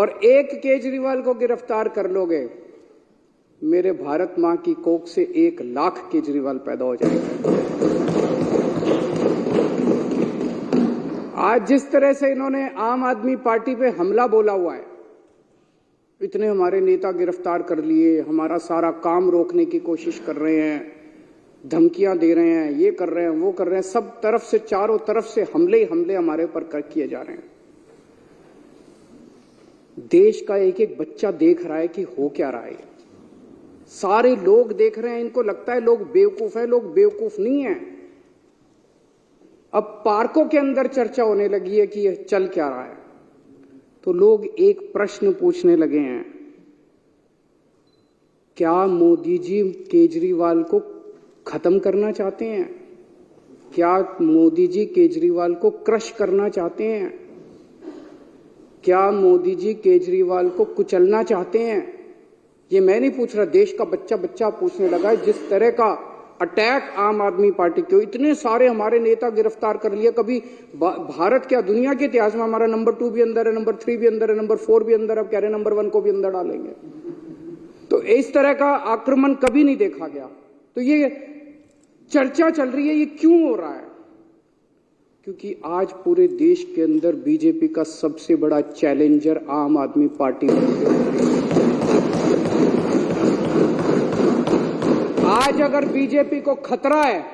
और एक केजरीवाल को गिरफ्तार कर लोगे, मेरे भारत मां की कोख से 1 लाख केजरीवाल पैदा हो जाएंगे। आज जिस तरह से इन्होंने आम आदमी पार्टी पे हमला बोला हुआ है, इतने हमारे नेता गिरफ्तार कर लिए, हमारा सारा काम रोकने की कोशिश कर रहे हैं, धमकियां दे रहे हैं, ये कर रहे हैं, वो कर रहे हैं, सब तरफ से, चारों तरफ से हमले ही हमले हमारे ऊपर किए जा रहे हैं। देश का एक एक बच्चा देख रहा है कि हो क्या रहा है। सारे लोग देख रहे हैं, इनको लगता है लोग बेवकूफ है, लोग बेवकूफ नहीं है। अब पार्कों के अंदर चर्चा होने लगी है कि यह चल क्या रहा है, तो लोग एक प्रश्न पूछने लगे हैं, क्या मोदी जी केजरीवाल को खत्म करना चाहते हैं? क्या मोदी जी केजरीवाल को क्रश करना चाहते हैं? क्या मोदी जी केजरीवाल को कुचलना चाहते हैं? ये मैं नहीं पूछ रहा, देश का बच्चा बच्चा पूछने लगा है। जिस तरह का अटैक आम आदमी पार्टी के, इतने सारे हमारे नेता गिरफ्तार कर लिए, कभी भारत क्या दुनिया के इतिहास में हमारा नंबर 2 भी अंदर है, नंबर 3 भी अंदर है, नंबर 4 भी अंदर, अब कह रहे नंबर 1 को भी अंदर डालेंगे। तो इस तरह का आक्रमण कभी नहीं देखा गया। तो ये चर्चा चल रही है, ये क्यों हो रहा है? क्योंकि आज पूरे देश के अंदर बीजेपी का सबसे बड़ा चैलेंजर आम आदमी पार्टी है। आज अगर बीजेपी को खतरा है,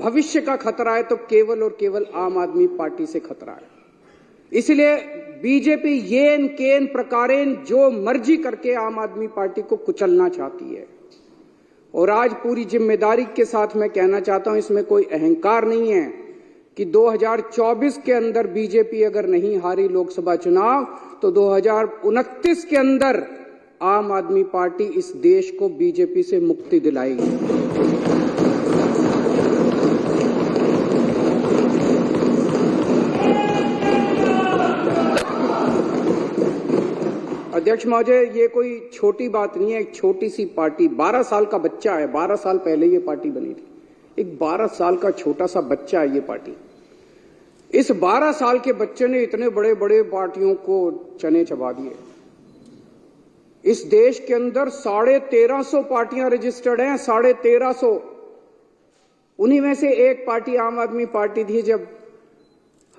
भविष्य का खतरा है, तो केवल और केवल आम आदमी पार्टी से खतरा है। इसलिए बीजेपी येन केन प्रकारेण जो मर्जी करके आम आदमी पार्टी को कुचलना चाहती है। और आज पूरी जिम्मेदारी के साथ मैं कहना चाहता हूं, इसमें कोई अहंकार नहीं है कि 2024 के अंदर बीजेपी अगर नहीं हारी लोकसभा चुनाव, तो 2029 के अंदर आम आदमी पार्टी इस देश को बीजेपी से मुक्ति दिलाएगी। अध्यक्ष महोदय, ये कोई छोटी बात नहीं है। एक छोटी सी पार्टी, 12 साल का बच्चा है, 12 साल पहले ये पार्टी बनी थी। एक 12 साल का छोटा सा बच्चा है ये पार्टी। इस 12 साल के बच्चे ने इतने बड़े बड़े पार्टियों को चने चबा दिए। इस देश के अंदर 1350 पार्टियां रजिस्टर्ड हैं, 1350। उन्हीं में से एक पार्टी आम आदमी पार्टी थी। जब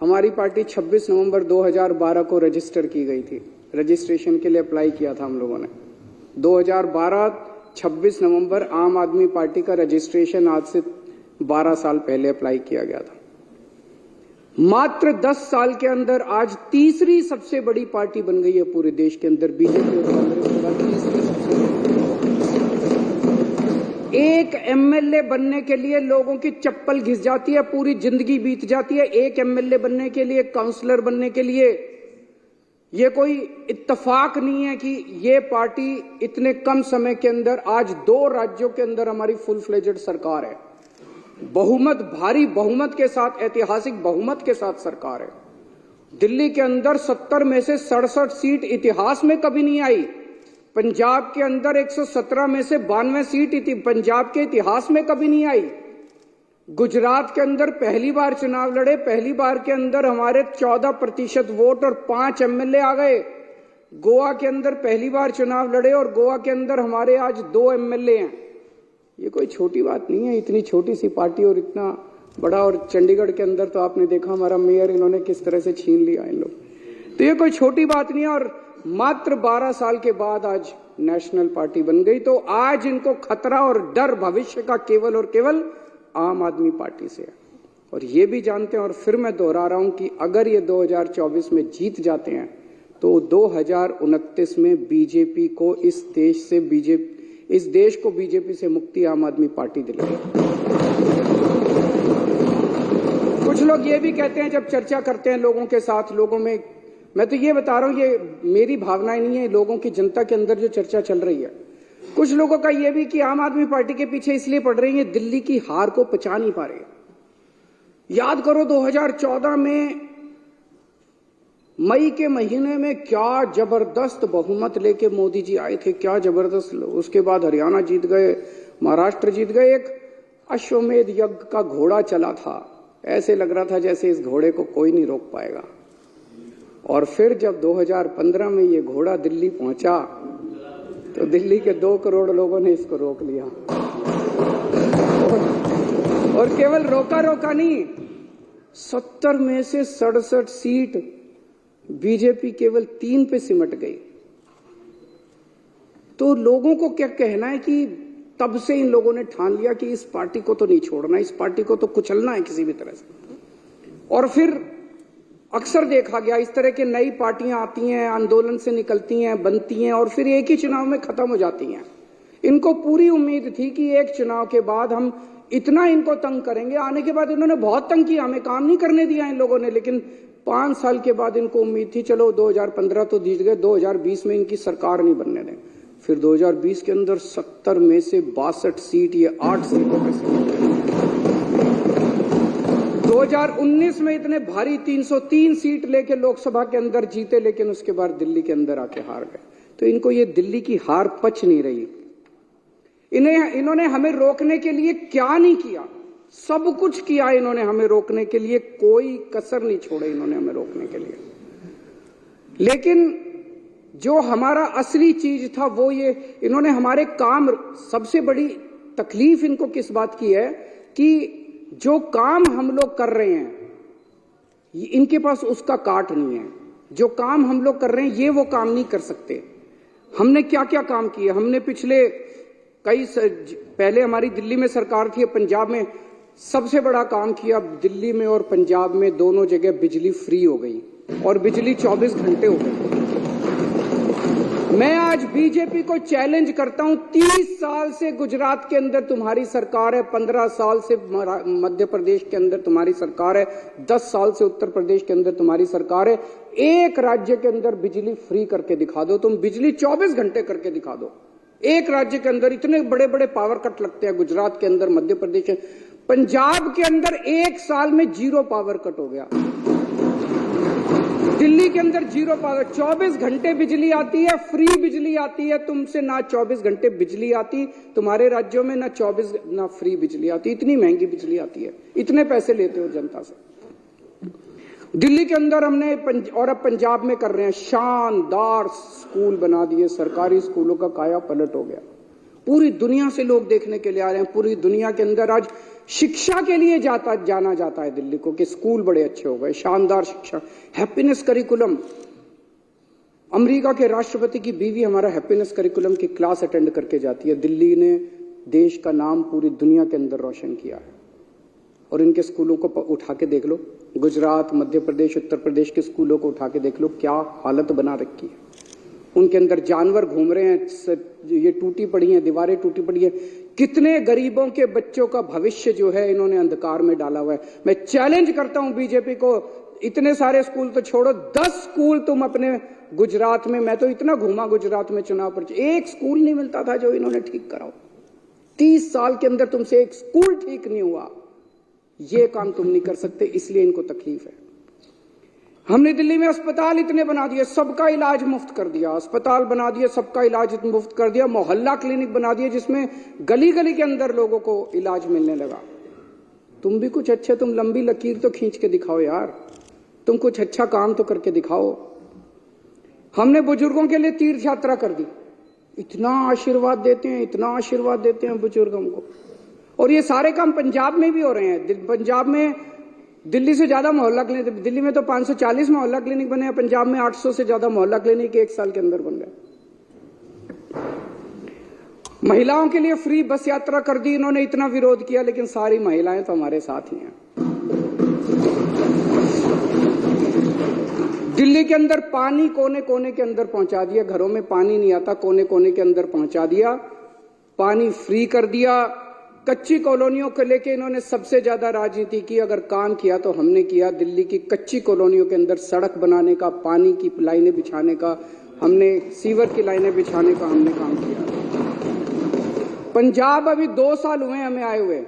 हमारी पार्टी 26 नवंबर 2012 को रजिस्टर की गई थी, रजिस्ट्रेशन के लिए अप्लाई किया था हम लोगों ने 2012 26 नवंबर आम आदमी पार्टी का रजिस्ट्रेशन आज से 12 साल पहले अप्लाई किया गया था। मात्र 10 साल के अंदर आज तीसरी सबसे बड़ी पार्टी बन गई है पूरे देश के अंदर। बीजेपी और कांग्रेस के बाद तीसरी सबसे बड़ी। एक एमएलए बनने के लिए लोगों की चप्पल घिस जाती है, पूरी जिंदगी बीत जाती है एक एमएलए बनने के लिए, काउंसलर बनने के लिए। ये कोई इत्तेफाक नहीं है कि ये पार्टी इतने कम समय के अंदर, आज 2 राज्यों के अंदर हमारी फुल फ्लेजेड सरकार है, बहुमत, भारी बहुमत के साथ, ऐतिहासिक बहुमत के साथ सरकार है। दिल्ली के अंदर 70 में से 67 सीट इतिहास में कभी नहीं आई। पंजाब के अंदर 117 में से 92 सीट पंजाब के इतिहास में कभी नहीं आई। गुजरात के अंदर पहली बार चुनाव लड़े, पहली बार के अंदर हमारे 14% वोट और 5 एमएलए आ गए। गोवा के अंदर पहली बार चुनाव लड़े और गोवा के अंदर हमारे आज 2 एमएलए हैं। ये कोई छोटी बात नहीं है, इतनी छोटी सी पार्टी और इतना बड़ा। और चंडीगढ़ के अंदर तो आपने देखा हमारा मेयर इन्होंने किस तरह से छीन लिया इन लोग। तो ये कोई छोटी बात नहीं है। और मात्र 12 साल के बाद आज नेशनल पार्टी बन गई। तो आज इनको खतरा और डर भविष्य का केवल और केवल आम आदमी पार्टी से है। और ये भी जानते हैं, और फिर मैं दोहरा रहा हूं कि अगर ये 2024 में जीत जाते हैं तो 2029 में बीजेपी को इस देश को बीजेपी से मुक्ति आम आदमी पार्टी दिलाएगी। कुछ लोग ये भी कहते हैं, जब चर्चा करते हैं लोगों के साथ, लोगों में, मैं तो ये बता रहा हूं, ये मेरी भावनाएं नहीं है, लोगों की, जनता के अंदर जो चर्चा चल रही है, कुछ लोगों का ये भी कि आम आदमी पार्टी के पीछे इसलिए पड़ रही है, दिल्ली की हार को पचा नहीं पा रहे। याद करो 2014 में मई के महीने में क्या जबरदस्त बहुमत लेके मोदी जी आए थे, क्या जबरदस्त। उसके बाद हरियाणा जीत गए, महाराष्ट्र जीत गए। एक अश्वमेध यज्ञ का घोड़ा चला था, ऐसे लग रहा था जैसे इस घोड़े को कोई नहीं रोक पाएगा। और फिर जब 2015 में ये घोड़ा दिल्ली पहुंचा तो दिल्ली के 2 करोड़ लोगों ने इसको रोक लिया। और केवल रोका नहीं, 70 में से 67 सीट बीजेपी केवल 3 पे सिमट गई। तो लोगों को क्या कहना है कि तब से इन लोगों ने ठान लिया कि इस पार्टी को तो नहीं छोड़ना, इस पार्टी को तो कुचलना है किसी भी तरह से। और फिर अक्सर देखा गया इस तरह की नई पार्टियां आती हैं, आंदोलन से निकलती हैं, बनती हैं और फिर एक ही चुनाव में खत्म हो जाती हैं। इनको पूरी उम्मीद थी कि एक चुनाव के बाद हम इतना इनको तंग करेंगे, आने के बाद इन्होंने बहुत तंग किया, हमें काम नहीं करने दिया इन लोगों ने, लेकिन 5 साल के बाद इनको उम्मीद थी चलो 2015 तो जीत गए, 2020 में इनकी सरकार नहीं बनने दें। फिर 2020 के अंदर 70 में से 62 सीट, ये 8 सीटों पे से 2019 में इतने भारी 303 सीट लेके लोकसभा के अंदर जीते, लेकिन उसके बाद दिल्ली के अंदर आके हार गए। तो इनको ये दिल्ली की हार पच नहीं रही। इन्होंने हमें रोकने के लिए क्या नहीं किया, सब कुछ किया इन्होंने हमें रोकने के लिए, कोई कसर नहीं छोड़े इन्होंने हमें रोकने के लिए। लेकिन जो हमारा असली चीज था वो ये, इन्होंने हमारे काम, सबसे बड़ी तकलीफ इनको किस बात की है कि जो काम हम लोग कर रहे हैं इनके पास उसका काट नहीं है। जो काम हम लोग कर रहे हैं ये वो काम नहीं कर सकते। हमने क्या क्या काम किए, हमने पिछले पहले हमारी दिल्ली में सरकार थी, पंजाब में सबसे बड़ा काम किया। दिल्ली में और पंजाब में दोनों जगह बिजली फ्री हो गई और बिजली 24 घंटे हो गई। मैं आज बीजेपी को चैलेंज करता हूं, 30 साल से गुजरात के अंदर तुम्हारी सरकार है, 15 साल से मध्य प्रदेश के अंदर तुम्हारी सरकार है, 10 साल से उत्तर प्रदेश के अंदर तुम्हारी सरकार है। एक राज्य के अंदर बिजली फ्री करके दिखा दो, तुम बिजली 24 घंटे करके दिखा दो। एक राज्य के अंदर इतने बड़े बड़े पावर कट लगते हैं, गुजरात के अंदर, मध्य प्रदेश के, पंजाब के अंदर 1 साल में 0 पावर कट हो गया। दिल्ली के अंदर 0 पावर, 24 घंटे बिजली आती है, फ्री बिजली आती है। तुमसे ना 24 घंटे बिजली आती, तुम्हारे राज्यों में ना फ्री बिजली आती, इतनी महंगी बिजली आती है, इतने पैसे लेते हो जनता से। दिल्ली के अंदर हमने और अब पंजाब में कर रहे हैं, शानदार स्कूल बना दिए, सरकारी स्कूलों का काया पलट हो गया। पूरी दुनिया से लोग देखने के लिए आ रहे हैं, पूरी दुनिया के अंदर आज शिक्षा के लिए जाना जाता है दिल्ली को कि स्कूल बड़े अच्छे हो गए, शानदार शिक्षा, हैप्पीनेस करिकुलम। अमेरिका के राष्ट्रपति की बीवी हमारा हैप्पीनेस करिकुलम की क्लास अटेंड करके जाती है। दिल्ली ने देश का नाम पूरी दुनिया के अंदर रोशन किया है। और इनके स्कूलों को उठा के देख लो, गुजरात, मध्य प्रदेश, उत्तर प्रदेश के स्कूलों को उठा के देख लो, क्या हालत बना रखी है। उनके अंदर जानवर घूम रहे हैं, ये टूटी पड़ी हैं, दीवारें टूटी पड़ी है। कितने गरीबों के बच्चों का भविष्य जो है इन्होंने अंधकार में डाला हुआ है। मैं चैलेंज करता हूं बीजेपी को, इतने सारे स्कूल तो छोड़ो, 10 स्कूल तुम अपने गुजरात में, मैं तो इतना घूमा गुजरात में चुनाव पर, एक स्कूल नहीं मिलता था जो इन्होंने ठीक कराओ। 30 साल के अंदर तुमसे एक स्कूल ठीक नहीं हुआ। ये काम तुम नहीं कर सकते, इसलिए इनको तकलीफ है। हमने दिल्ली में अस्पताल इतने बना दिए, सबका इलाज मुफ्त कर दिया, अस्पताल बना दिए, सबका इलाज मुफ्त कर दिया, मोहल्ला क्लिनिक बना दिए जिसमें गली गली के अंदर लोगों को इलाज मिलने लगा। तुम भी कुछ अच्छे, तुम लंबी लकीर तो खींच के दिखाओ यार, तुम कुछ अच्छा काम तो करके दिखाओ। हमने बुजुर्गों के लिए तीर्थ यात्रा कर दी, इतना आशीर्वाद देते हैं, इतना आशीर्वाद देते हैं बुजुर्गों को। और ये सारे काम पंजाब में भी हो रहे हैं। पंजाब में दिल्ली से ज्यादा मोहल्ला क्लिनिक, दिल्ली में तो 540 मोहल्ला क्लिनिक बने हैं, पंजाब में 800 से ज्यादा मोहल्ला क्लिनिक 1 साल के अंदर बन गए। महिलाओं के लिए फ्री बस यात्रा कर दी इन्होंने, इतना विरोध किया, लेकिन सारी महिलाएं तो हमारे साथ ही हैं। दिल्ली के अंदर पानी कोने कोने के अंदर पहुंचा दिया, घरों में पानी नहीं आता, कोने कोने के अंदर पहुंचा दिया, पानी फ्री कर दिया। कच्ची कॉलोनियों को लेके इन्होंने सबसे ज्यादा राजनीति की, अगर काम किया तो हमने किया। दिल्ली की कच्ची कॉलोनियों के अंदर सड़क बनाने का, पानी की लाइनें बिछाने का, हमने सीवर की लाइनें बिछाने का हमने काम किया। पंजाब अभी 2 साल हुए हमें आए हुए,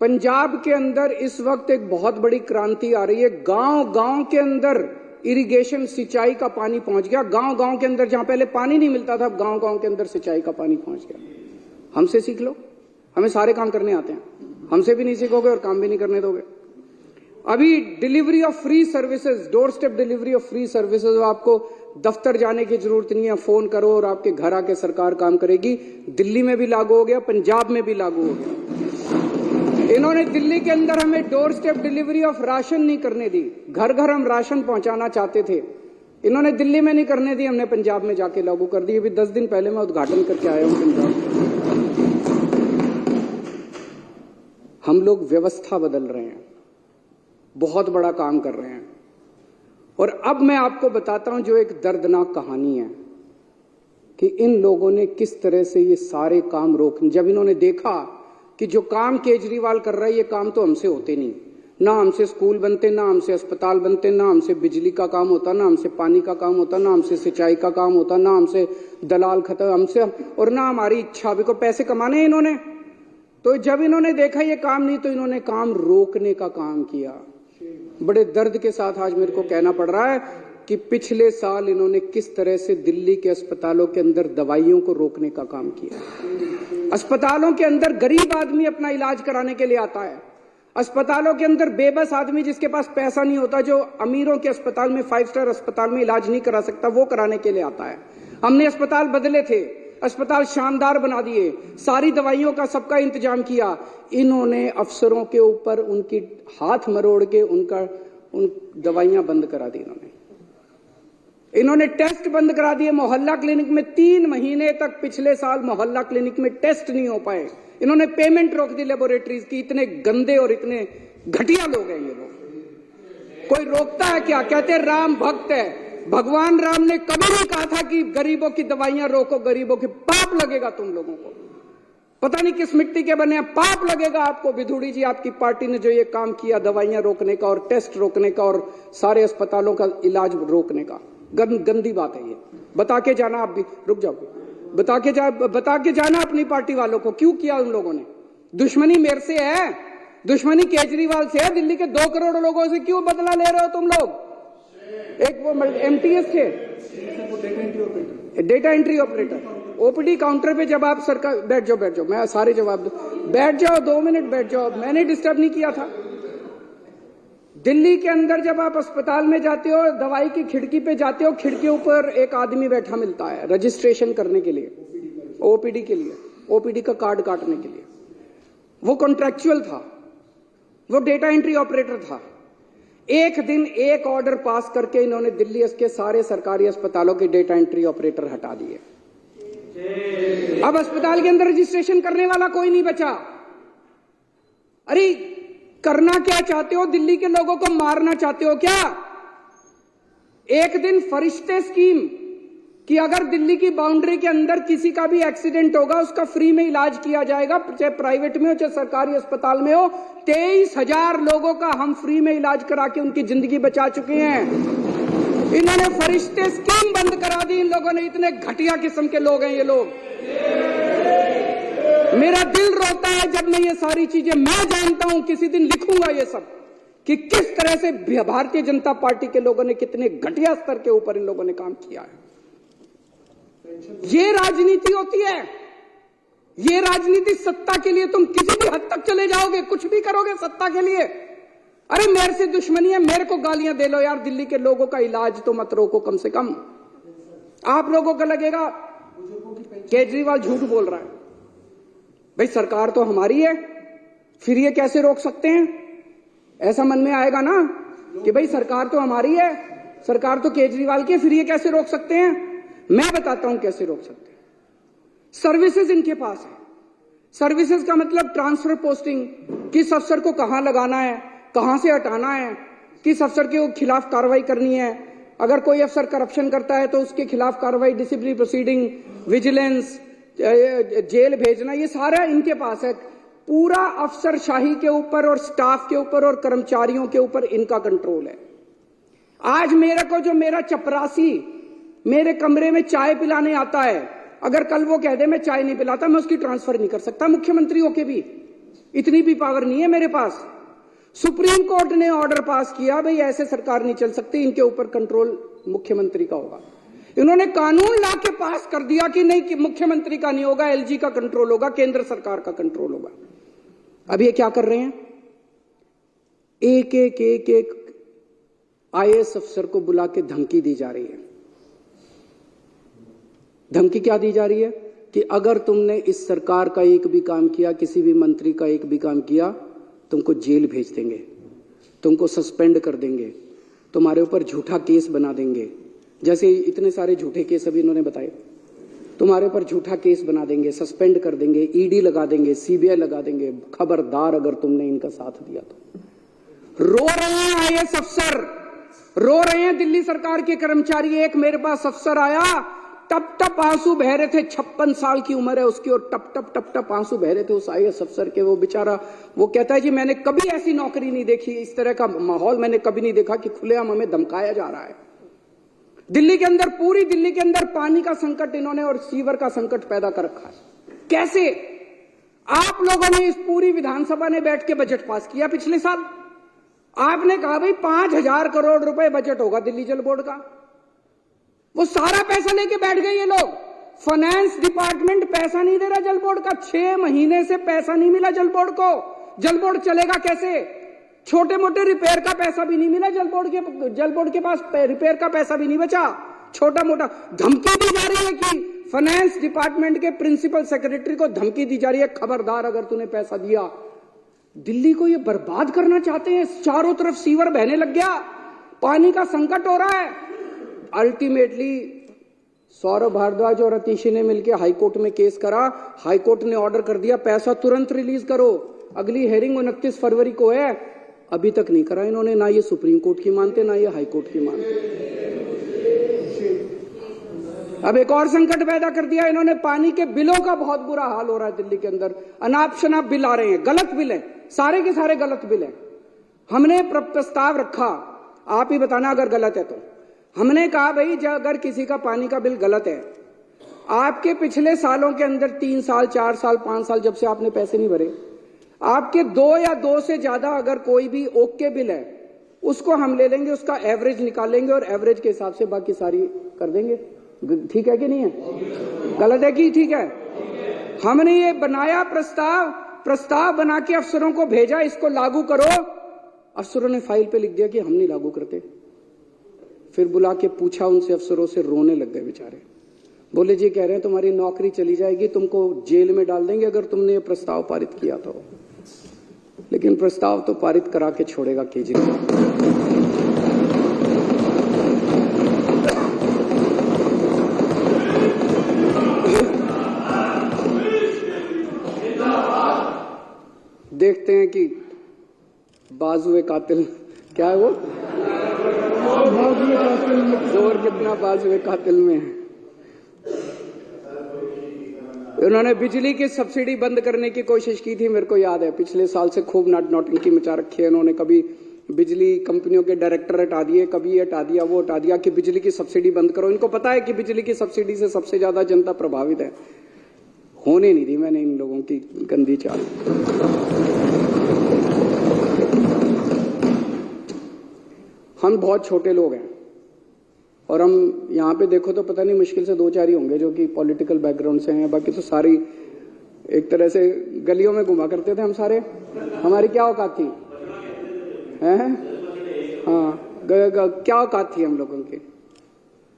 पंजाब के अंदर इस वक्त एक बहुत बड़ी क्रांति आ रही है। गांव गांव के अंदर इरिगेशन, सिंचाई का पानी पहुंच गया। गांव गांव के अंदर जहां पहले पानी नहीं मिलता था, गांव गांव के अंदर सिंचाई का पानी पहुंच गया। हमसे सीख लो, हमें सारे काम करने आते हैं, हमसे भी नहीं सीखोगे और काम भी नहीं करने दोगे। अभी delivery of free services, door step delivery of free services, आपको दफ्तर जाने की जरूरत नहीं है, फोन करो और आपके घर आके सरकार काम करेगी। दिल्ली में भी लागू हो गया, पंजाब में भी लागू हो गया। इन्होंने दिल्ली के अंदर हमें door step delivery of ration नहीं करने दी, घर घर हम राशन पहुंचाना चाहते थे, इन्होंने दिल्ली में नहीं करने दी, हमने पंजाब में जाके लागू कर दी। अभी 10 दिन पहले मैं उद्घाटन करके आया हूं पंजाब। हम लोग व्यवस्था बदल रहे हैं, बहुत बड़ा काम कर रहे हैं। और अब मैं आपको बताता हूं जो एक दर्दनाक कहानी है कि इन लोगों ने किस तरह से ये सारे काम रोक, जब इन्होंने देखा कि जो काम केजरीवाल कर रहा है ये काम तो हमसे होते नहीं, ना हमसे स्कूल बनते, ना हमसे अस्पताल बनते, ना हमसे बिजली का काम होता, ना हमसे पानी का काम होता, ना हमसे सिंचाई का काम होता, ना हमसे दलाल खत्म हमसे, और ना हमारी इच्छा भी को पैसे कमाने इन्होंने। तो जब इन्होंने देखा ये काम नहीं तो इन्होंने काम रोकने का काम किया। बड़े दर्द के साथ आज मेरे को कहना पड़ रहा है कि पिछले साल इन्होंने किस तरह से दिल्ली के अस्पतालों के अंदर दवाइयों को रोकने का काम किया। अस्पतालों के अंदर गरीब आदमी अपना इलाज कराने के लिए आता है, अस्पतालों के अंदर बेबस आदमी जिसके पास पैसा नहीं होता, जो अमीरों के अस्पताल में 5 स्टार अस्पताल में इलाज नहीं करा सकता, वो कराने के लिए आता है। हमने अस्पताल बदले थे, अस्पताल शानदार बना दिए, सारी दवाइयों का सबका इंतजाम किया। इन्होंने अफसरों के ऊपर उनकी हाथ मरोड़ के उन दवाइयां बंद करा दी। इन्होंने टेस्ट बंद करा दिए। मोहल्ला क्लिनिक में 3 महीने तक पिछले साल मोहल्ला क्लिनिक में टेस्ट नहीं हो पाए। इन्होंने पेमेंट रोक दी लेबोरेटरीज की। इतने गंदे और इतने घटिया लोग हैं ये लोग। कोई रोकता है क्या? कहते राम भक्त है। भगवान राम ने कभी नहीं कहा था कि गरीबों की दवाइयां रोको, गरीबों की। पाप लगेगा तुम लोगों को, पता नहीं किस मिट्टी के बने हैं, पाप लगेगा आपको। विधुड़ी जी, आपकी पार्टी ने जो ये काम किया दवाइयां रोकने का और टेस्ट रोकने का और सारे अस्पतालों का इलाज रोकने का, गंदी बात है ये। बता के जाना, आप भी रुक जाओ, बता के जाना अपनी पार्टी वालों को क्यों किया उन लोगों ने। दुश्मनी मेरे से है, दुश्मनी केजरीवाल से है। दिल्ली के 2 करोड़ लोगों से क्यों बदला ले रहे हो तुम लोग? एक वो MTS थे, data entry operator, OPD counter पे जब आप सरकार, बैठ जाओ, मैं सारे जवाब दूं, बैठ जाओ, 2 मिनट बैठ जाओ, मैंने डिस्टर्ब नहीं किया था। दिल्ली के अंदर जब आप अस्पताल में जाते हो, दवाई की खिड़की पे जाते हो, खिड़की ऊपर एक आदमी बैठा मिलता है रजिस्ट्रेशन करने के लिए, OPD के लिए, OPD का कार्ड काटने के लिए। वो कॉन्ट्रैक्चुअल था, वो डेटा एंट्री ऑपरेटर था। एक दिन एक ऑर्डर पास करके इन्होंने दिल्ली के सारे सरकारी अस्पतालों के डेटा एंट्री ऑपरेटर हटा दिए। अब अस्पताल के अंदर रजिस्ट्रेशन करने वाला कोई नहीं बचा। अरे करना क्या चाहते हो? दिल्ली के लोगों को मारना चाहते हो क्या? एक दिन फरिश्ते स्कीम कि अगर दिल्ली की बाउंड्री के अंदर किसी का भी एक्सीडेंट होगा उसका फ्री में इलाज किया जाएगा, चाहे प्राइवेट में हो चाहे सरकारी अस्पताल में हो। 23,000 लोगों का हम फ्री में इलाज करा के उनकी जिंदगी बचा चुके हैं। इन्होंने फरिश्ते स्कीम बंद करा दी इन लोगों ने। इतने घटिया किस्म के लोग हैं ये लोग। मेरा दिल रोता है जब मैं ये सारी चीजें, मैं जानता हूं किसी दिन लिखूंगा ये सब कि किस तरह से भारतीय जनता पार्टी के लोगों ने कितने घटिया स्तर के ऊपर इन लोगों ने काम किया है। ये राजनीति होती है, ये राजनीति सत्ता के लिए तुम किसी भी हद तक चले जाओगे, कुछ भी करोगे सत्ता के लिए। अरे मेरे से दुश्मनी है, मेरे को गालियां दे लो यार, दिल्ली के लोगों का इलाज तो मत रोको कम से कम। आप लोगों को लगेगा केजरीवाल झूठ बोल रहा है। भाई सरकार तो हमारी है, फिर ये कैसे रोक सकते हैं? ऐसा मन में आएगा ना कि भाई सरकार तो हमारी है, सरकार तो केजरीवाल की है, फिर ये कैसे रोक सकते हैं? मैं बताता हूं कैसे रोक सकते हैं। सर्विसेज इनके पास है। सर्विसेज का मतलब ट्रांसफर पोस्टिंग, किस अफसर को कहां लगाना है, कहां से हटाना है, किस अफसर के खिलाफ कार्रवाई करनी है। अगर कोई अफसर करप्शन करता है तो उसके खिलाफ कार्रवाई, डिसिप्लिनरी प्रोसीडिंग, विजिलेंस, जेल भेजना, ये सारा इनके पास है। पूरा अफसरशाही के ऊपर और स्टाफ के ऊपर और कर्मचारियों के ऊपर इनका कंट्रोल है। आज मेरे को जो मेरा चपरासी मेरे कमरे में चाय पिलाने आता है, अगर कल वो कह दे मैं चाय नहीं पिलाता, मैं उसकी ट्रांसफर नहीं कर सकता मुख्यमंत्री होके भी। इतनी भी पावर नहीं है मेरे पास। सुप्रीम कोर्ट ने ऑर्डर पास किया, भाई ऐसे सरकार नहीं चल सकती, इनके ऊपर कंट्रोल मुख्यमंत्री का होगा। इन्होंने कानून ला के पास कर दिया कि नहीं, कि मुख्यमंत्री का नहीं होगा, LG का कंट्रोल होगा, केंद्र सरकार का कंट्रोल होगा। अब ये क्या कर रहे हैं? एक एक एक एक IAS अफसर को बुला के धमकी दी जा रही है। धमकी क्या दी जा रही है कि अगर तुमने इस सरकार का एक भी काम किया, किसी भी मंत्री का एक भी काम किया, तुमको जेल भेज देंगे, तुमको सस्पेंड कर देंगे, तुम्हारे ऊपर झूठा केस बना देंगे। जैसे इतने सारे झूठे केस अभी इन्होंने बताए, तुम्हारे ऊपर झूठा केस बना देंगे, सस्पेंड कर देंगे, ED लगा देंगे, CBI लगा देंगे। खबरदार अगर तुमने इनका साथ दिया तो। रो रहे हैं IAS अफसर, रो रहे हैं दिल्ली सरकार के कर्मचारी। एक मेरे पास अफसर आया, टप टप आंसू बह रहे थे, 56 साल की उम्र है उसकी, और टप टप टप टप आंसू बह रहे थे उस IAS अफसर के। वो बेचारा, वो कहता है जी मैंने कभी ऐसी नौकरी नहीं देखी, इस तरह का माहौल मैंने कभी नहीं देखा कि खुलेआम हमें धमकाया जा रहा है। दिल्ली के अंदर, पूरी दिल्ली के अंदर पानी का संकट इन्होंने और सीवर का संकट पैदा कर रखा है। कैसे? आप लोगों ने, इस पूरी विधानसभा ने बैठ के बजट पास किया पिछले साल। आपने कहा भाई 5,000 करोड़ रुपए बजट होगा दिल्ली जल बोर्ड का। वो सारा पैसा लेके बैठ गए ये लोग। फाइनेंस डिपार्टमेंट पैसा नहीं दे रहा जल बोर्ड का, 6 महीने से पैसा नहीं मिला जल बोर्ड को। जल बोर्ड चलेगा कैसे? छोटे मोटे रिपेयर का पैसा भी नहीं मिला जल बोर्ड के पास रिपेयर का पैसा भी नहीं बचा। छोटा मोटा धमकी दी जा रही है कि फाइनेंस डिपार्टमेंट के प्रिंसिपल सेक्रेटरी को धमकी दी जा रही है, खबरदार अगर तूने पैसा दिया। दिल्ली को ये बर्बाद करना चाहते हैं। चारों तरफ सीवर बहने लग गया, पानी का संकट हो रहा है। अल्टीमेटली सौरभ भारद्वाज और अतीशी ने मिलकर हाईकोर्ट में केस करा। हाईकोर्ट ने ऑर्डर कर दिया पैसा तुरंत रिलीज करो। अगली हेयरिंग 29 फरवरी को है, अभी तक नहीं करा इन्होंने। ना ये सुप्रीम कोर्ट की मानते, ना ये हाईकोर्ट की मानते। अब एक और संकट पैदा कर दिया इन्होंने। पानी के बिलों का बहुत बुरा हाल हो रहा है दिल्ली के अंदर। अनाप शनाप बिल आ रहे हैं, गलत बिल है, सारे के सारे गलत बिल है। हमने प्रस्ताव रखा, आप ही बताना अगर गलत है तो। हमने कहा भाई अगर किसी का पानी का बिल गलत है, आपके पिछले सालों के अंदर 3 साल 4 साल 5 साल जब से आपने पैसे नहीं भरे, आपके 2 या 2 से ज्यादा अगर कोई भी ओके बिल है, उसको हम ले लेंगे, उसका एवरेज निकालेंगे और एवरेज के हिसाब से बाकी सारी कर देंगे। ठीक है कि नहीं है? गलत है कि ठीक है? हमने ये बनाया प्रस्ताव बना के अफसरों को भेजा, इसको लागू करो। अफसरों ने फाइल पे लिख दिया कि हम नहीं लागू करते। फिर बुला के पूछा उनसे, अफसरों से रोने लग गए बेचारे। बोले जी कह रहे हैं तुम्हारी नौकरी चली जाएगी, तुमको जेल में डाल देंगे अगर तुमने ये प्रस्ताव पारित किया तो। लेकिन प्रस्ताव तो पारित करा के छोड़ेगा केजरीवाल। देखते हैं कि बाजुए कातिल क्या है, वो जोर कितना बाजुए कातिल में है। उन्होंने बिजली की सब्सिडी बंद करने की कोशिश की थी, मेरे को याद है। पिछले साल से खूब नौटंकी मचा रखी है उन्होंने। कभी बिजली कंपनियों के डायरेक्टर हटा दिए, कभी ये हटा दिया, वो हटा दिया कि बिजली की सब्सिडी बंद करो। इनको पता है कि बिजली की सब्सिडी से सबसे ज्यादा जनता प्रभावित है। होने नहीं दी मैंने इन लोगों की गंदी चाल। हम बहुत छोटे लोग हैं और हम यहाँ पे देखो तो पता नहीं मुश्किल से 2-4 ही होंगे जो कि पॉलिटिकल बैकग्राउंड से हैं। बाकी तो सारी एक तरह से गलियों में घुमा करते थे हम सारे। हमारी क्या औकात थी? हैं? हाँ, क्या औकात थी हम लोगों की।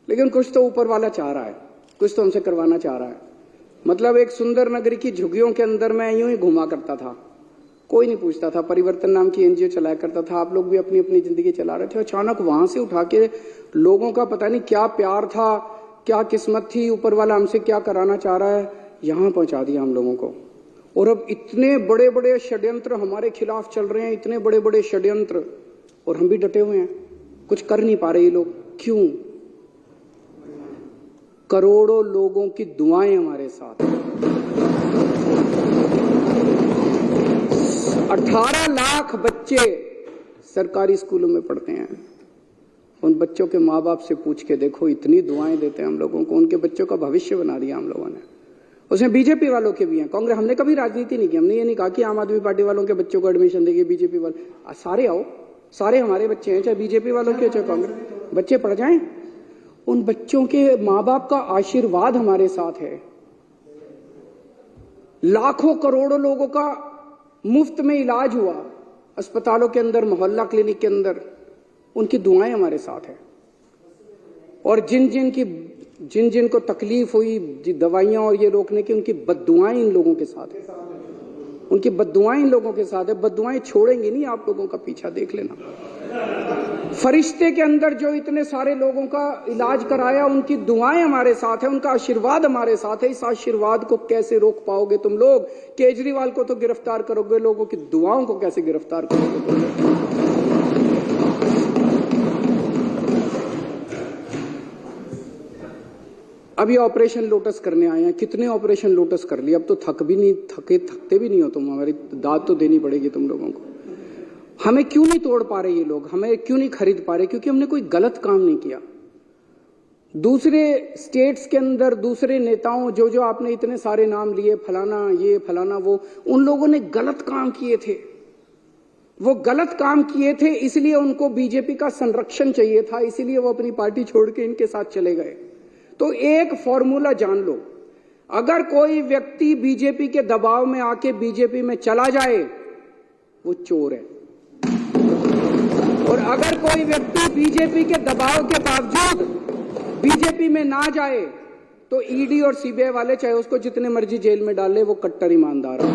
लेकिन कुछ तो ऊपर वाला चाह रहा है, कुछ तो हमसे करवाना चाह रहा है। मतलब एक सुंदर नगरी की झुग्गियों के अंदर मैं यूं ही घुमा करता था, कोई नहीं पूछता था। परिवर्तन नाम की NGO चलाया करता था, आप लोग भी अपनी अपनी जिंदगी चला रहे थे। अचानक वहां से उठा के लोगों का पता नहीं क्या प्यार था, क्या किस्मत थी, ऊपर वाला हमसे क्या कराना चाह रहा है, यहां पहुंचा दिया हम लोगों को। और अब इतने बड़े बड़े षड्यंत्र हमारे खिलाफ चल रहे हैं, इतने बड़े बड़े षड्यंत्र, और हम भी डटे हुए हैं, कुछ कर नहीं पा रहे ये लोग। क्यों? करोड़ों लोगों की दुआएं हमारे साथ। 18 लाख बच्चे सरकारी स्कूलों में पढ़ते हैं। उन बच्चों के माँ बाप से पूछ के देखो, इतनी दुआएं देते हैं हम लोगों को। उनके बच्चों का भविष्य बना दिया हम लोगों ने। उसमें बीजेपी वालों के भी हैं, कांग्रेस। हमने कभी राजनीति नहीं की, हमने ये नहीं कहा कि आम आदमी पार्टी वालों के बच्चों को एडमिशन देगी, बीजेपी वाले। सारे आओ, सारे हमारे बच्चे हैं, चाहे बीजेपी वालों के चाहे कांग्रेस। बच्चे पढ़ जाएं। उन बच्चों के माँ बाप का आशीर्वाद हमारे साथ है। लाखों करोड़ों लोगों का मुफ्त में इलाज हुआ, अस्पतालों के अंदर, मोहल्ला क्लिनिक के अंदर, उनकी दुआएं हमारे साथ है। और जिन जिन को तकलीफ हुई दवाइयां और ये रोकने की, उनकी बद्दुआएं इन लोगों के साथ है। उनकी बद्दुआएं इन लोगों के साथ है। बद्दुआएं छोड़ेंगी नहीं आप लोगों का पीछा, देख लेना। फरिश्ते के अंदर जो इतने सारे लोगों का इलाज कराया, उनकी दुआएं हमारे साथ है, उनका आशीर्वाद हमारे साथ है। इस आशीर्वाद को कैसे रोक पाओगे तुम लोग? केजरीवाल को तो गिरफ्तार करोगे, लोगों की दुआओं को कैसे गिरफ्तार करोगे? अब ये ऑपरेशन लोटस करने आए हैं। कितने ऑपरेशन लोटस कर लिए? अब तो थकते भी नहीं हो तुम। हमारी दाद तो देनी पड़ेगी तुम लोगों को। हमें क्यों नहीं तोड़ पा रहे ये लोग? हमें क्यों नहीं खरीद पा रहे? क्योंकि हमने कोई गलत काम नहीं किया। दूसरे स्टेट्स के अंदर दूसरे नेताओं जो आपने इतने सारे नाम लिए, फलाना ये फलाना वो, उन लोगों ने गलत काम किए थे। वो गलत काम किए थे, इसलिए उनको बीजेपी का संरक्षण चाहिए था, इसीलिए वो अपनी पार्टी छोड़ के इनके साथ चले गए। तो एक फॉर्मूला जान लो, अगर कोई व्यक्ति बीजेपी के दबाव में आके बीजेपी में चला जाए, वो चोर है। और अगर कोई व्यक्ति बीजेपी के दबाव के बावजूद बीजेपी में ना जाए, तो ईडी और सीबीआई वाले चाहे उसको जितने मर्जी जेल में डाले, वो कट्टर ईमानदार है।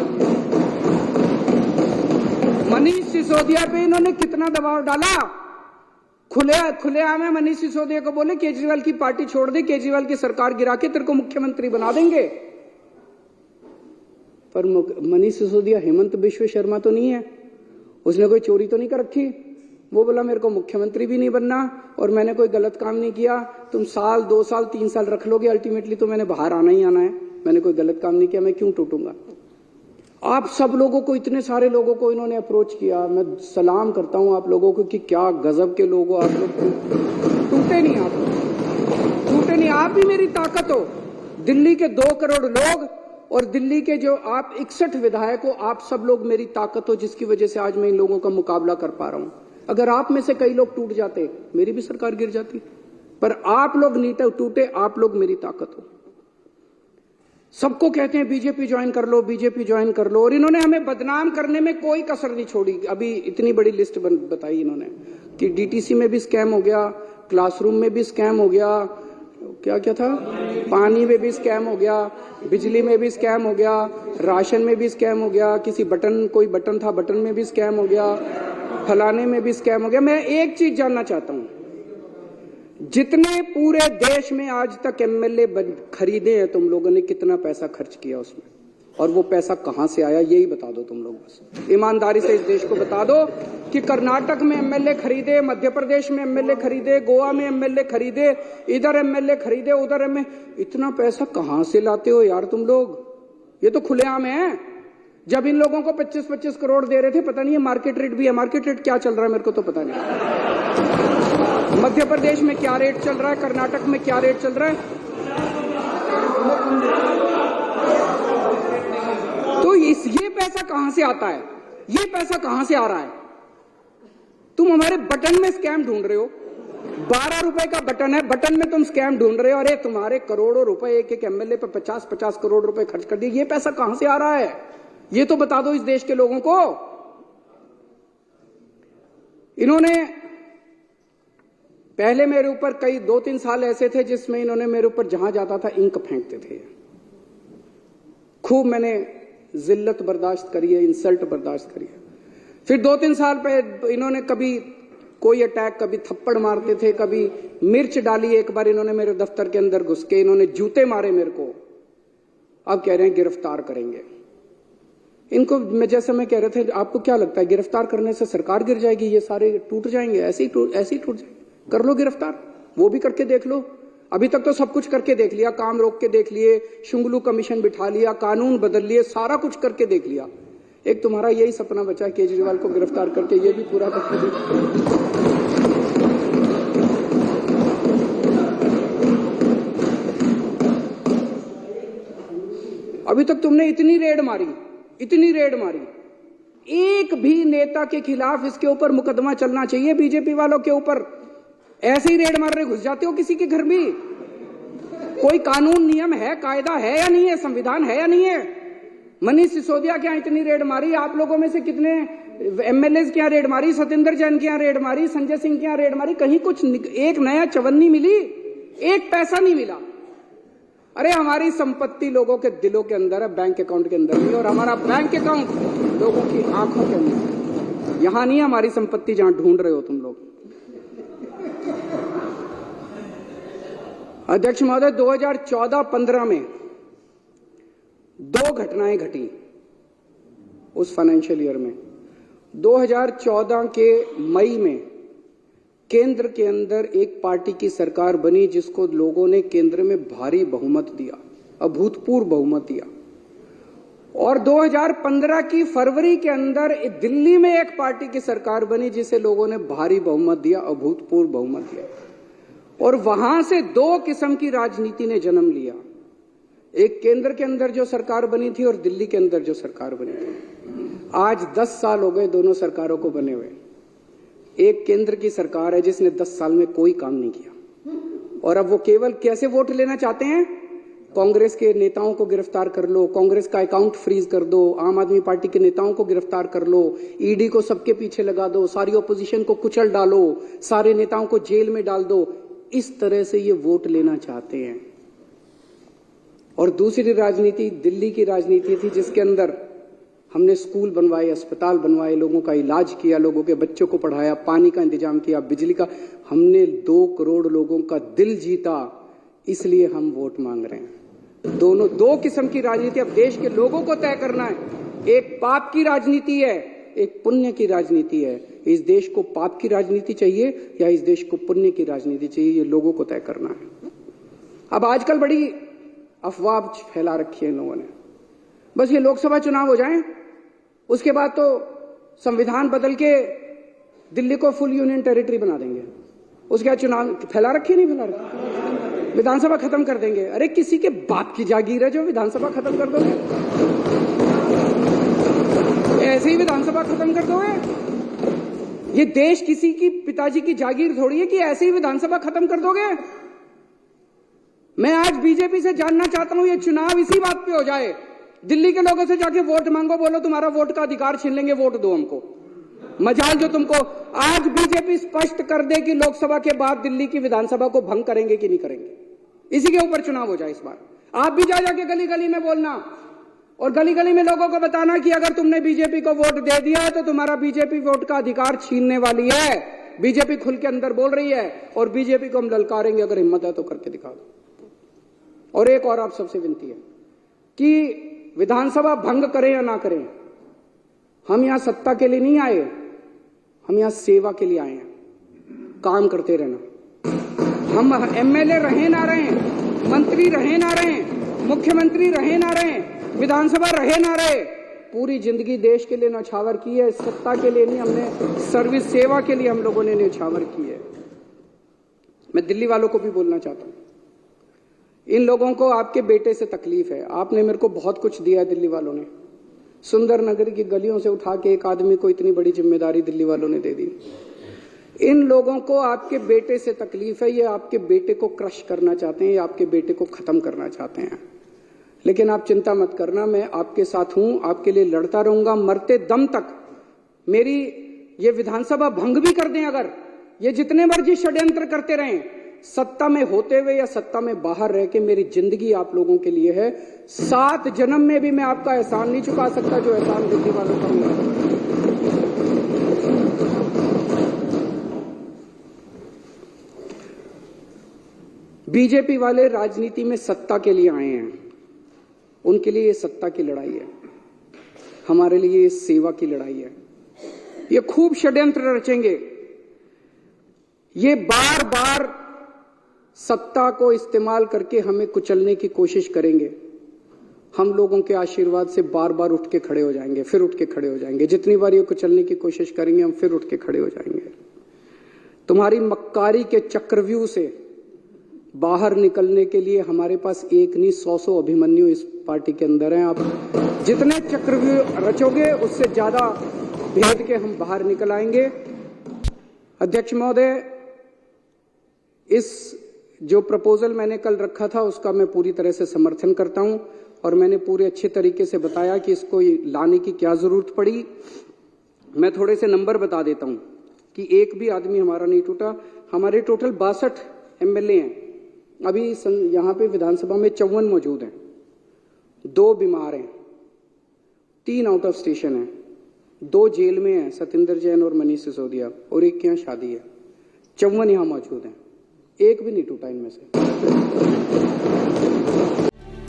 मनीष सिसोदिया पे इन्होंने कितना दबाव डाला? खुलेआम है। मनीष सिसोदिया को बोले केजरीवाल की पार्टी छोड़ दे, केजरीवाल की सरकार गिरा के तेरे को मुख्यमंत्री बना देंगे। पर मनीष सिसोदिया हेमंत बिश्व शर्मा तो नहीं है, उसने कोई चोरी तो नहीं कर रखी। वो बोला मेरे को मुख्यमंत्री भी नहीं बनना और मैंने कोई गलत काम नहीं किया। तुम साल 2 साल 3 साल रख लोगे, अल्टीमेटली तो मैंने बाहर आना ही आना है। मैंने कोई गलत काम नहीं किया, मैं क्यों टूटूंगा? आप सब लोगों को, इतने सारे लोगों को इन्होंने अप्रोच किया। मैं सलाम करता हूं आप लोगों को कि क्या गजब के लोग हो आप लोग। टूटे नहीं, आप टूटे नहीं। आप ही मेरी ताकत हो। दिल्ली के 2 करोड़ लोग और दिल्ली के जो आप 61 विधायक हो, आप सब लोग मेरी ताकत हो, जिसकी वजह से आज मैं इन लोगों का मुकाबला कर पा रहा हूं। अगर आप में से कई लोग टूट जाते, मेरी भी सरकार गिर जाती। पर आप लोग नहीं टूटे, आप लोग मेरी ताकत हो। सबको कहते हैं बीजेपी ज्वाइन कर लो, बीजेपी ज्वाइन कर लो, और इन्होंने हमें बदनाम करने में कोई कसर नहीं छोड़ी। अभी इतनी बड़ी लिस्ट बताई इन्होंने कि डीटीसी में भी स्कैम हो गया, क्लासरूम में भी स्कैम हो गया, क्या क्या था, पानी में भी स्कैम हो गया, बिजली में भी स्कैम हो गया, राशन में भी स्कैम हो गया, किसी बटन, कोई बटन था, बटन में भी स्कैम हो गया, फलाने में भी स्कैम हो गया। मैं एक चीज जानना चाहता हूं, जितने पूरे देश में आज तक एमएलए खरीदे हैं तुम लोगों ने, कितना पैसा खर्च किया उसमें, और वो पैसा कहां से आया, यही बता दो तुम लोग। बस ईमानदारी से इस देश को बता दो कि कर्नाटक में एमएलए खरीदे, मध्य प्रदेश में एमएलए खरीदे, गोवा में एमएलए खरीदे, इधर एमएलए खरीदे, उधर एमएलए। इतना पैसा कहां से लाते हो यार तुम लोग? ये तो खुलेआम है। जब इन लोगों को 25-25 करोड़ दे रहे थे, पता नहीं है मार्केट रेट भी है। मार्केट रेट क्या चल रहा है मेरे को तो पता नहीं। मध्य प्रदेश में क्या रेट चल रहा है, कर्नाटक में क्या रेट चल रहा है? तो ये पैसा कहां से आता है? ये पैसा कहां से आ रहा है? तुम हमारे बटन में स्कैम ढूंढ रहे हो। 12 रुपए का बटन है, बटन में तुम स्कैम ढूंढ रहे हो। अरे तुम्हारे करोड़ों रुपए एक एमएलए पर 50-50 करोड़ रुपए खर्च कर दिए। ये पैसा कहां से आ रहा है? ये तो बता दो इस देश के लोगों को। इन्होंने पहले मेरे ऊपर कई 2-3 साल ऐसे थे जिसमें इन्होंने मेरे ऊपर जहां जाता था इंक फेंकते थे। खूब मैंने जिल्लत बर्दाश्त करी है, इंसल्ट बर्दाश्त करी है। फिर 2-3 साल पे इन्होंने कभी कोई अटैक, कभी थप्पड़ मारते थे, कभी मिर्च डाली। एक बार इन्होंने मेरे दफ्तर के अंदर घुस के इन्होंने जूते मारे मेरे को। अब कह रहे हैं गिरफ्तार करेंगे इनको। मैं जैसे मैं कह रहे थे, आपको क्या लगता है गिरफ्तार करने से सरकार गिर जाएगी, ये सारे टूट जाएंगे? ऐसे ही टूट जाएंगे। कर लो गिरफ्तार, वो भी करके देख लो। अभी तक तो सब कुछ करके देख लिया, काम रोक के देख लिए, शुंगलू कमीशन बिठा लिया, कानून बदल लिए, सारा कुछ करके देख लिया। एक तुम्हारा यही सपना बचा है केजरीवाल को गिरफ्तार करके, ये भी पूरा करके दे। अभी तक तुमने इतनी रेड मारी, एक भी नेता के खिलाफ इसके ऊपर मुकदमा चलना चाहिए। बीजेपी वालों के ऊपर ऐसे ही रेड मार रहे, घुस जाते हो किसी के घर भी। कोई कानून नियम है, कायदा है या नहीं है, संविधान है या नहीं है? मनीष सिसोदिया क्या इतनी रेड मारी? आप लोगों में से कितने एमएलए के यहाँ रेड मारी, सत्येंद्र जैन के यहाँ रेड मारी, संजय सिंह के यहाँ रेड मारी, कहीं कुछ एक नया चवन्नी मिली, एक पैसा नहीं मिला। अरे हमारी संपत्ति लोगों के दिलों के अंदर है, बैंक अकाउंट के अंदर नहीं, और हमारा बैंक अकाउंट लोगों की आंखों के अंदर। यहां नहीं है हमारी संपत्ति जहां ढूंढ रहे हो तुम लोग। अध्यक्ष महोदय, 2014-15 में 2 घटनाएं घटी उस फाइनेंशियल ईयर में। 2014 के मई में केंद्र के अंदर एक पार्टी की सरकार बनी जिसको लोगों ने केंद्र में भारी बहुमत दिया, अभूतपूर्व बहुमत दिया। और 2015 की फरवरी के अंदर दिल्ली में एक पार्टी की सरकार बनी जिसे लोगों ने भारी बहुमत दिया, अभूतपूर्व बहुमत दिया। और वहां से 2 किस्म की राजनीति ने जन्म लिया, एक केंद्र के अंदर जो सरकार बनी थी और दिल्ली के अंदर जो सरकार बनी थी। आज 10 साल हो गए दोनों सरकारों को बने हुए। एक केंद्र की सरकार है जिसने 10 साल में कोई काम नहीं किया, और अब वो केवल कैसे वोट लेना चाहते हैं? कांग्रेस के नेताओं को गिरफ्तार कर लो, कांग्रेस का अकाउंट फ्रीज कर दो, आम आदमी पार्टी के नेताओं को गिरफ्तार कर लो, ईडी को सबके पीछे लगा दो, सारी ओपोजिशन को कुचल डालो, सारे नेताओं को जेल में डाल दो। इस तरह से ये वोट लेना चाहते हैं। और दूसरी राजनीति दिल्ली की राजनीति थी जिसके अंदर हमने स्कूल बनवाए, अस्पताल बनवाए, लोगों का इलाज किया, लोगों के बच्चों को पढ़ाया, पानी का इंतजाम किया, बिजली का। हमने 2 करोड़ लोगों का दिल जीता, इसलिए हम वोट मांग रहे हैं। दोनों 2 किस्म की राजनीति अब देश के लोगों को तय करना है। एक पाप की राजनीति है, एक पुण्य की राजनीति है। इस देश को पाप की राजनीति चाहिए या इस देश को पुण्य की राजनीति चाहिए, ये लोगों को तय करना है। अब आजकल बड़ी अफवाह फैला रखी है इन लोगों ने, बस ये लोकसभा चुनाव हो जाएं, उसके बाद तो संविधान बदल के दिल्ली को फुल यूनियन टेरिटरी बना देंगे, उसके बाद चुनाव फैला रखी नहीं फैला रखी, विधानसभा खत्म कर देंगे। अरे किसी के बाप की जागीर है जो विधानसभा खत्म कर दोगे? ऐसे ही विधानसभा खत्म कर दोगे? ये देश किसी की पिताजी की जागीर थोड़ी है कि ऐसे ही विधानसभा खत्म कर दोगे। मैं आज बीजेपी से जानना चाहता हूं, ये चुनाव इसी बात पे हो जाए, दिल्ली के लोगों से जाके वोट मांगो, बोलो तुम्हारा वोट का अधिकार छीन लेंगे, वोट दो हमको। मजाल जो तुमको। आज बीजेपी स्पष्ट कर दे कि लोकसभा के बाद दिल्ली की विधानसभा को भंग करेंगे कि नहीं करेंगे, इसी के ऊपर चुनाव हो जाए इस बार। आप भी जा जाके गली गली में बोलना और गली गली में लोगों को बताना कि अगर तुमने बीजेपी को वोट दे दिया तो तुम्हारा बीजेपी वोट का अधिकार छीनने वाली है। बीजेपी खुल के अंदर बोल रही है और बीजेपी को हम ललकारेंगे, अगर हिम्मत है तो करके दिखा दो। और एक और आप सबसे विनती है कि विधानसभा भंग करें या ना करें, हम यहां सत्ता के लिए नहीं आए, हम यहां सेवा के लिए आए हैं, काम करते रहना। हम एमएलए रहे ना रहे, मंत्री रहे ना रहे, मुख्यमंत्री रहे ना रहे, विधानसभा रहे ना रहे, पूरी जिंदगी देश के लिए न्यौछावर की है, सत्ता के लिए नहीं, हमने सर्विस सेवा के लिए हम लोगों ने न्यौछावर की है। मैं दिल्ली वालों को भी बोलना चाहता हूं, इन लोगों को आपके बेटे से तकलीफ है। आपने मेरे को बहुत कुछ दिया है दिल्ली वालों ने, सुंदर नगर की गलियों से उठा के एक आदमी को इतनी बड़ी जिम्मेदारी दिल्ली वालों ने दे दी। इन लोगों को आपके बेटे से तकलीफ है, ये आपके बेटे को क्रश करना चाहते हैं, ये आपके बेटे को खत्म करना चाहते हैं। लेकिन आप चिंता मत करना, मैं आपके साथ हूं, आपके लिए लड़ता रहूंगा मरते दम तक। मेरी ये विधानसभा भंग भी कर दें, अगर ये जितने मर्जी षड्यंत्र करते रहें, सत्ता में होते हुए या सत्ता में बाहर रह के मेरी जिंदगी आप लोगों के लिए है। 7 जन्म में भी मैं आपका एहसान नहीं चुका सकता जो एहसान दिल्ली वालों का मिला। बीजेपी वाले राजनीति में सत्ता के लिए आए हैं, उनके लिए ये सत्ता की लड़ाई है, हमारे लिए ये सेवा की लड़ाई है। ये खूब षड्यंत्र रचेंगे, ये बार बार सत्ता को इस्तेमाल करके हमें कुचलने की कोशिश करेंगे। हम लोगों के आशीर्वाद से बार बार उठ के खड़े हो जाएंगे, फिर उठ के खड़े हो जाएंगे। जितनी बार ये कुचलने की कोशिश करेंगे हम फिर उठ के खड़े हो जाएंगे। तुम्हारी मक्कारी के चक्रव्यूह से बाहर निकलने के लिए हमारे पास एक नहीं 100 अभिमन्यु इस पार्टी के अंदर हैं। आप जितने चक्रव्यूह रचोगे उससे ज्यादा भेद के हम बाहर निकल आएंगे। अध्यक्ष महोदय, इस जो प्रपोजल मैंने कल रखा था उसका मैं पूरी तरह से समर्थन करता हूं और मैंने पूरे अच्छे तरीके से बताया कि इसको लाने की क्या जरूरत पड़ी। मैं थोड़े से नंबर बता देता हूं कि एक भी आदमी हमारा नहीं टूटा। हमारे टोटल 62 एमएलए हैं, अभी यहां पे विधानसभा में 54 मौजूद हैं, 2 बीमार हैं, 3 आउट ऑफ स्टेशन हैं, 2 जेल में हैं, सतिंदर जैन और मनीष सिसोदिया, और एक के यहाँ शादी है। 54 यहां मौजूद हैं, एक भी नहीं टूटा इनमें से।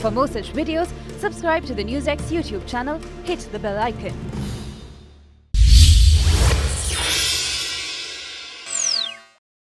For more such videos, subscribe to the NewsX YouTube channel, hit the bell icon.